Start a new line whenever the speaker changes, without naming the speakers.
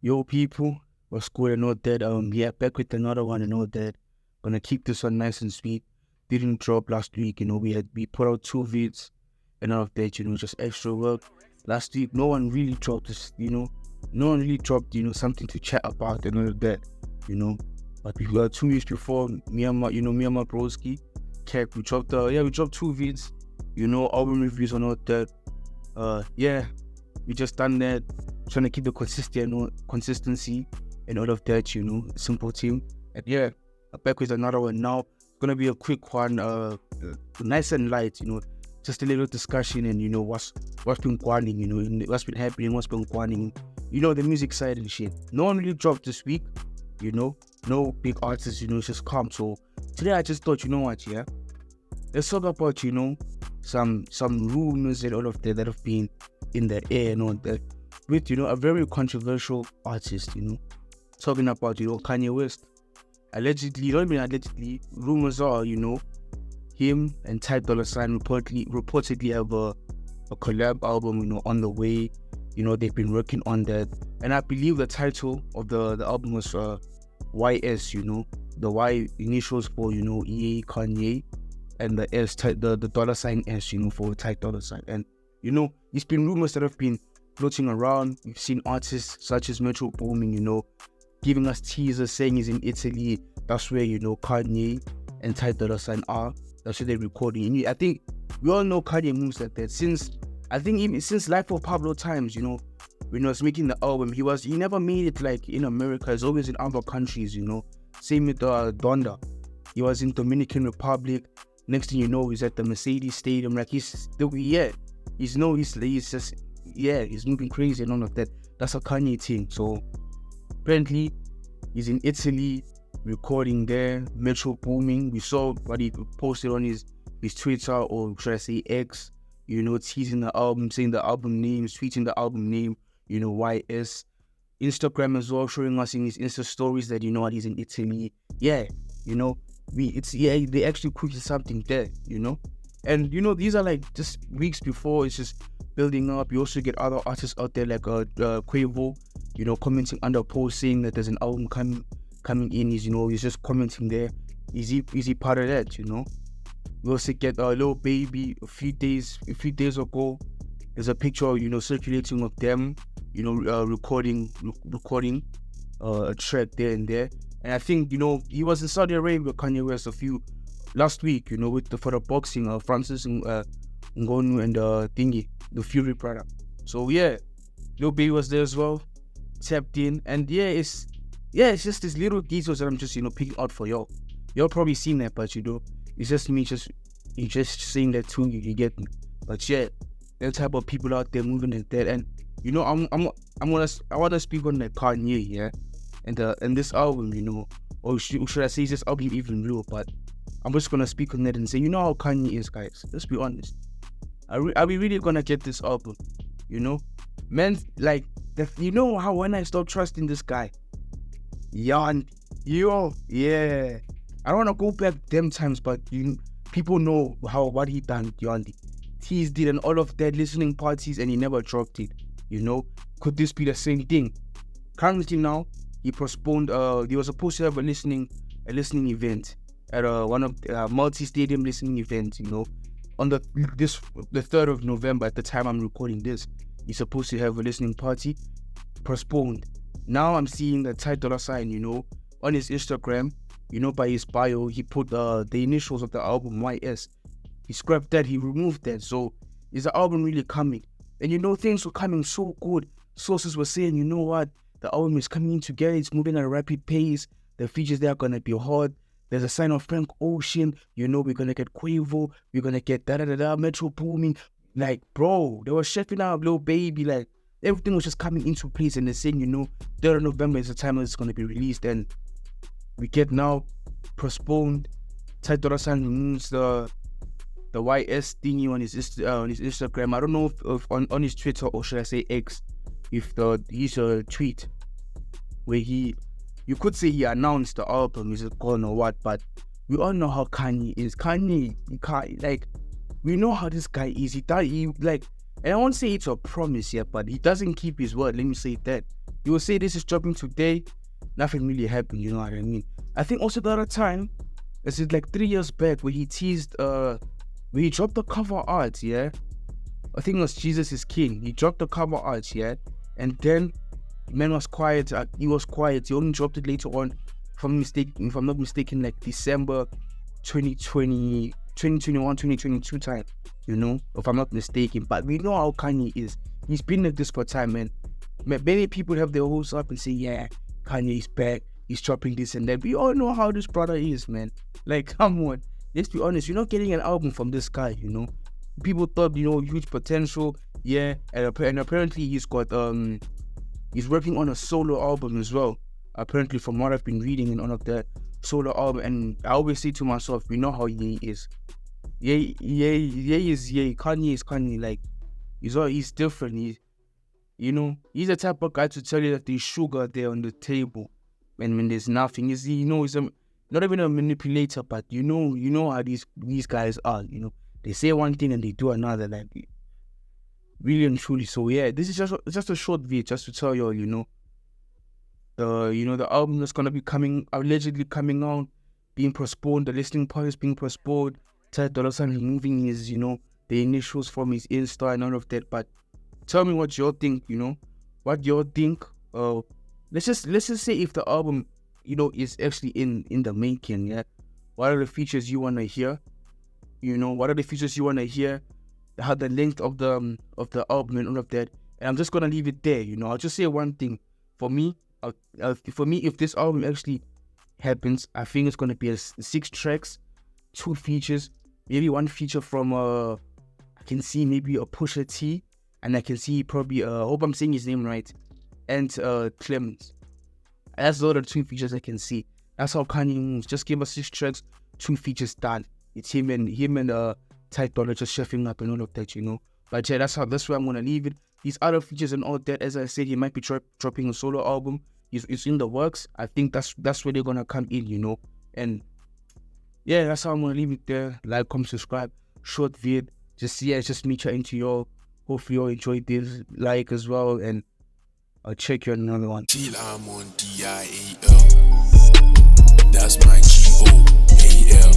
Yo, people, what's good and all that? Yeah, back with another one and all that. Gonna keep this one nice and sweet. Didn't drop last week, we put out two vids and all of that, just extra work. Last week, no one really dropped this, no one really dropped, something to chat about and all of that, you know. But we got 2 weeks before me and my broski, kept we dropped we dropped two vids, album reviews and all that. Yeah, we just done that, trying to keep the consistency and all of that, simple team. And yeah, I'm back with another one now. It's gonna be a quick one, nice and light, just a little discussion and what's been going, what's been happening, what's been going, the music side and shit. No one really dropped this week, no big artists, it's just calm. So today I just thought, yeah, let's talk about, some rumors and all of that have been in the air and all that with, a very controversial artist, talking about, Kanye West. Allegedly, don't mean allegedly, rumors are, him and Ty Dollasign reportedly have a collab album, on the way. They've been working on that. And I believe the title of the album was YS, the Y initials for, EA Kanye, and the S, the dollar sign S, for Ty Dolla Sign. And, it's been rumors that have been floating around. We've seen artists such as Metro Booming, giving us teasers saying he's in Italy. That's where, Kanye and Ty Dolla Sign are. That's where they're recording. And I think we all know Kanye moves like that. Since Life of Pablo times, when he was making the album, he never made it like in America. He's always in other countries, Same with Donda. He was in Dominican Republic. Next thing you know, he's at the Mercedes Stadium. Like he's moving crazy and all of that. That's a Kanye thing. So apparently he's in Italy recording there. Metro Booming. We saw what he posted on his Twitter, or should I say X, teasing the album, saying the album name, tweeting the album name, YS. Instagram as well, showing us in his Insta stories that he's in Italy. Yeah, they actually cooking something there, And these are like just weeks before. It's just building up. You also get other artists out there like Quavo, commenting under post saying that there's an album coming in. He's just commenting there. Is he part of that? We also get Lil Baby a few days ago. There's a picture, circulating of them, recording a track there and there. And I think, he was in Saudi Arabia, Kanye West, last week, for the boxing, Francis Ngannou and the Fury product. So yeah, Lil Baby was there as well, tapped in, and it's just these little details that I'm just, picking out for y'all. Y'all probably seen that, but it's just me just saying that to you, you get me. But yeah, that type of people out there moving like that, and I want to speak on that Kanye, yeah, and this album, or should I say is this album even real? But I'm just gonna speak on that and say, how Kanye is, guys. Let's be honest. Are we really gonna get this album? Man, like that. How when I stop trusting this guy, yeah. I don't wanna go back them times, but people know what he done, Yandi. Teased did and all of that, listening parties, and he never dropped it. Could this be the same thing? Currently now, he postponed. He was supposed to have a listening event at one of multi-stadium listening events. On the 3rd of November. At the time I'm recording this, he's supposed to have a listening party. Postponed. Now I'm seeing the Ty Dolla Sign, on his Instagram. By his bio, he put the initials of the album YS. He scrapped that. He removed that. So is the album really coming? And things were coming so good. Sources were saying, what? The album is coming in together. It's moving at a rapid pace. The features there are gonna be hot. There's a sign of Frank Ocean. We're gonna get Quavo. We're gonna get Metro Booming. Like, bro, they were chefing out Lil Baby. Like, everything was just coming into place. And they're saying, 3rd of November is the time it's gonna be released. And we get now postponed. Ty Dolla Sign removes the YS thingy on his Instagram. I don't know if on his Twitter, or should I say X, if his tweet where you could say he announced the album is gone or what, but we all know how Kanye is. Kanye, we know how this guy is. And I won't say it's a promise yet, but he doesn't keep his word. Let me say that. You will say this is dropping today, nothing really happened, you know what I mean? I think also the other time, this is like 3 years back, where he teased, where he dropped the cover art, yeah? I think it was Jesus is King. He dropped the cover art, yeah? And then, man was quiet, he was quiet, he only dropped it later on, if I'm not mistaken, like December 2020, 2021, 2022 time, you know, if I'm not mistaken. But we know how Kanye is. He's been like this for time, man. Many people have their hopes up and say, yeah, Kanye is back, he's dropping this and that. We all know how this brother is, man. Like, come on, let's be honest, you're not getting an album from this guy, you know. People thought, you know, huge potential, yeah, and apparently he's got, he's working on a solo album as well, apparently, from what I've been reading and all of that solo album. And I always say to myself, we know how Ye is. Ye is Ye. Kanye is Kanye. Like, he's different. You know, he's the type of guy to tell you that there's sugar there on the table, and when there's nothing. He's not even a manipulator, but you know how these guys are. You know, they say one thing and they do another, like, really and truly. So yeah, this is just a short video just to tell you all, you know, the album that's gonna be allegedly coming out, being postponed. The listening part is being postponed. Ty Dollasign removing his, you know, the initials from his Insta and all of that. But tell me what y'all think, you know, what y'all think. Let's just say if the album, you know, is actually in the making, yeah. What are the features you wanna hear? You know, what are the features you wanna hear? How the length of the album and all of that. And I'm just gonna leave it there, you know. I'll just say one thing. For me, if this album actually happens, I think it's gonna be 6 tracks, 2 features, maybe 1 feature from I can see maybe a Pusha T, and I can see probably I hope I'm saying his name right, and Clemens. That's all the 2 features I can see. That's how Kanye moves. Just give us 6 tracks, 2 features done. It's him and Ty Dolla just chefing up and all of that, you know. But yeah, that's where I'm gonna leave it. These other features and all that, as I said, he might be dropping a solo album. It's in the works. I think that's where they're gonna come in, you know. And yeah, that's how I'm gonna leave it there. Like, comment, subscribe. Short vid. Just me chatting to y'all. Hopefully y'all enjoyed this. Like as well, and I'll check you on another one.
Till I'm on DIAL. That's my GOAL.